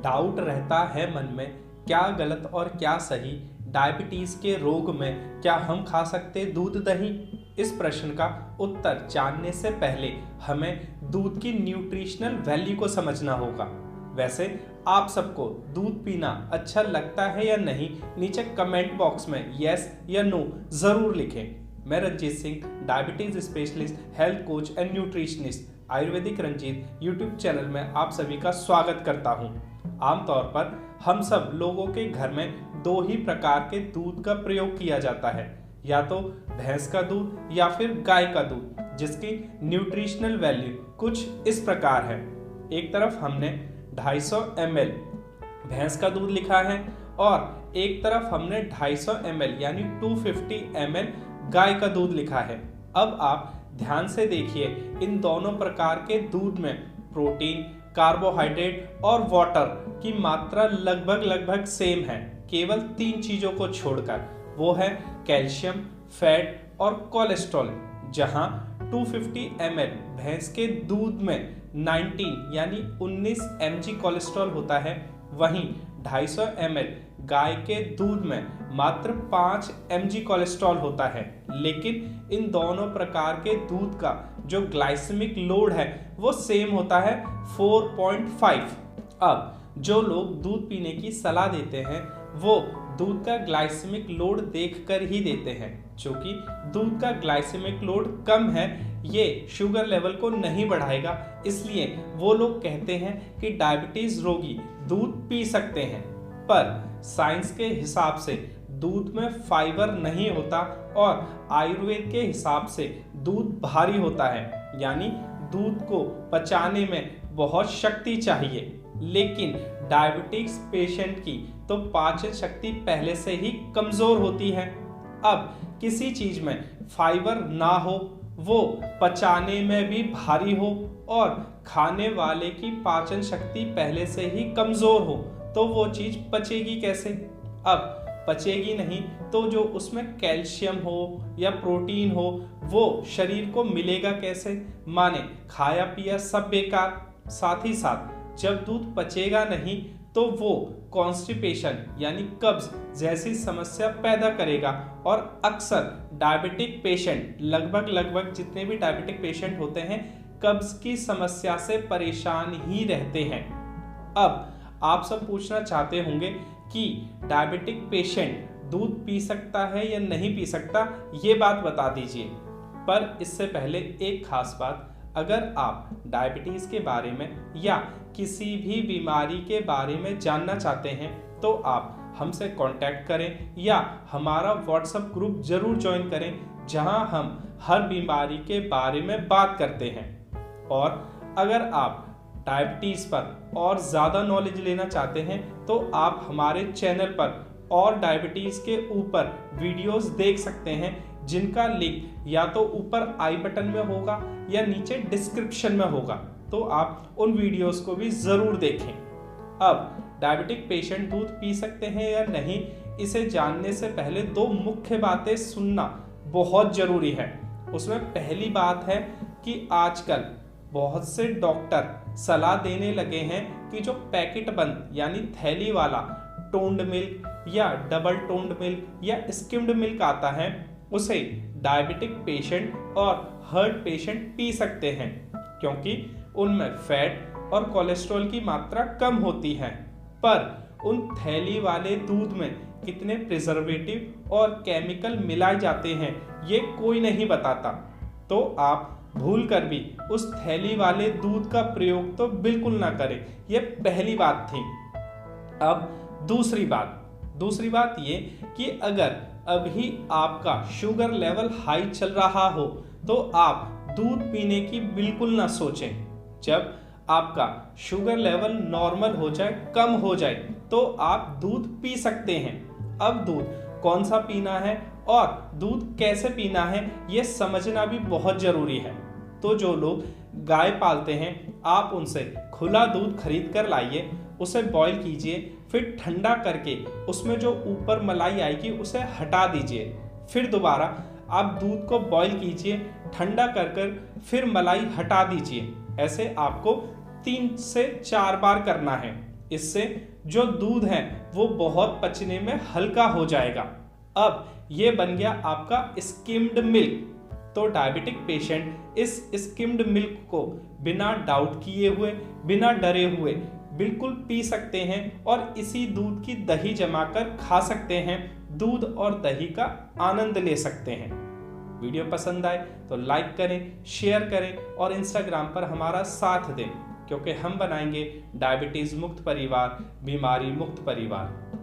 Doubt रहता है मन में, क्या गलत और क्या सही, डायबिटीज के रोग में क्या हम खा सकते दूध दही? इस प्रश्न का उत्तर जानने से पहले हमें दूध की न्यूट्रिशनल वैल्यू को समझना होगा। वैसे आप सबको दूध पीना अच्छा लगता है या नहीं, नीचे कमेंट बॉक्स में यस या नो जरूर लिखें। मैं Ranjit Singh, diabetes specialist, health coach and nutritionist, Ayurvedic Ranjit YouTube channel में आप सभी का स्वागत करता हूं। आमतौर पर हम सब लोगों के घर में दो ही प्रकार के दूध का प्रयोग किया जाता है, या तो भैंस का दूध या फिर गाय का दूध, जिसकी न्यूट्रिशनल वैल्यू कुछ इस प्रकार है। एक तरफ हमने 250 ml भैंस का दूध लिखा है और एक तरफ हमने 250 ml यानी 250 ml गाय का दूध लिखा है। अब आप ध्यान से देखिए, इन दोनों प्रकार के दूध में प्रोटीन, कार्बोहाइड्रेट और वाटर की मात्रा लगभग सेम है, केवल 3 चीजों को छोड़कर, वो है कैल्शियम, फैट और कोलेस्ट्रॉल। जहां 250 ml भैंस के दूध में 19 यानी 19 mg कोलेस्ट्रॉल होता है, वहीं 250 ml गाय के दूध में मात्र 5 mg कोलेस्ट्रॉल होता है। लेकिन इन दोनों प्रकार के दूध का जो ग्लाइसेमिक लोड है वो सेम होता है 4.5। अब जो लोग दूध पीने की सलाह देते हैं वो दूध का ग्लाइसेमिक लोड देखकर ही देते हैं। क्योंकि दूध का ग्लाइसेमिक लोड कम है, ये शुगर लेवल को नहीं बढ़ाएगा, इसलिए वो लोग कहते हैं कि डायबिटीज रोगी दूध पी सकते हैं। पर साइंस के हिसाब से दूध में फाइबर नहीं होता और आयुर्वेद के हिसाब से दूध भारी होता है, यानी दूध को पचाने में बहुत शक्ति चाहिए। लेकिन डायबिटिक्स पेशेंट की तो पाचन शक्ति पहले से ही कमजोर होती है। अब किसी चीज में फाइबर ना हो, वो पचाने में भी भारी हो और खाने वाले की पाचन शक्ति पहले से ही कमजोर हो, तो वो चीज पचेगी कैसे? अब पचेगी नहीं तो जो उसमें कैल्शियम हो या प्रोटीन हो वो शरीर को मिलेगा कैसे? माने खाया पिया सब बेकार। साथ ही साथ जब दूध पचेगा नहीं तो वो कॉन्स्टिपेशन यानी कब्ज जैसी समस्या पैदा करेगा और अक्सर डायबिटिक पेशेंट, लगभग जितने भी डायबिटिक पेशेंट होते हैं, कब्ज की समस्या से परेशान ही रहते हैं। अब आप सब पूछना चाहते होंगे कि डायबिटिक पेशेंट दूध पी सकता है या नहीं पी सकता, ये बात बता दीजिए। पर इससे पहले एक खास बात, अगर आप डायबिटीज के बारे में या किसी भी बीमारी के बारे में जानना चाहते हैं तो आप हमसे कांटेक्ट करें या हमारा व्हाट्सएप ग्रुप जरूर ज्वाइन करें, जहां हम हर बीमारी के बारे में बात करते हैं। और अगर आप डायबिटीज पर और ज़्यादा नॉलेज लेना चाहते हैं तो आप हमारे चैनल पर और डायबिटीज के ऊपर वीडियोस देख सकते हैं, जिनका लिंक या तो ऊपर आई बटन में होगा या नीचे डिस्क्रिप्शन में होगा, तो आप उन वीडियोस को भी जरूर देखें। अब डायबिटिक पेशेंट दूध पी सकते हैं या नहीं, इसे जानने से पहले 2 मुख्य बातें सुनना बहुत जरूरी है। उसमें पहली बात है कि आजकल बहुत से डॉक्टर सलाह देने लगे हैं कि जो पैकेट बंद यानी थैली वाला टोन्ड मिल्क या डबल टोन्ड मिल्क या स्किम्ड मिल्क आता है, उसे डायबिटिक पेशेंट और हार्ट पेशेंट पी सकते हैं, क्योंकि उनमें फैट और कोलेस्ट्रॉल की मात्रा कम होती है। पर उन थैली वाले दूध में कितने प्रिजर्वेटिव और केमिकल मिलाए जाते हैं ये कोई नहीं बताता, तो आप भूल कर भी उस थैली वाले दूध का प्रयोग तो बिल्कुल ना करें। ये पहली बात थी। अब दूसरी बात ये कि अगर अभी आपका शुगर लेवल हाई चल रहा हो तो आप दूध पीने की बिल्कुल ना सोचें। जब आपका शुगर लेवल नॉर्मल हो जाए, कम हो जाए, तो आप दूध पी सकते हैं। अब दूध कौन सा पीना है और दूध कैसे पीना है ये समझना भी बहुत जरूरी है। तो जो लोग गाय पालते हैं, आप उनसे खुला दूध खरीद कर लाइए, उसे बॉईल कीजिए, फिर ठंडा करके उसमें जो ऊपर मलाई आएगी उसे हटा दीजिए। फिर दोबारा आप दूध को बॉईल कीजिए, ठंडा कर फिर मलाई हटा दीजिए। ऐसे आपको 3 से 4 बार करना है। इससे जो दूध है वो बहुत पचने में हल्का हो जाएगा। अब ये बन गया आपका स्किम्ड मिल्क। तो डायबिटिक पेशेंट इस स्किम्ड मिल्क को बिना डाउट किए हुए, बिना डरे हुए बिल्कुल पी सकते हैं और इसी दूध की दही जमाकर खा सकते हैं, दूध और दही का आनंद ले सकते हैं। वीडियो पसंद आए तो लाइक करें, शेयर करें और इंस्टाग्राम पर हमारा साथ दें, क्योंकि हम बनाएंगे डायबिटीज मुक्त परिवार, बीमारी मुक्त परिवार।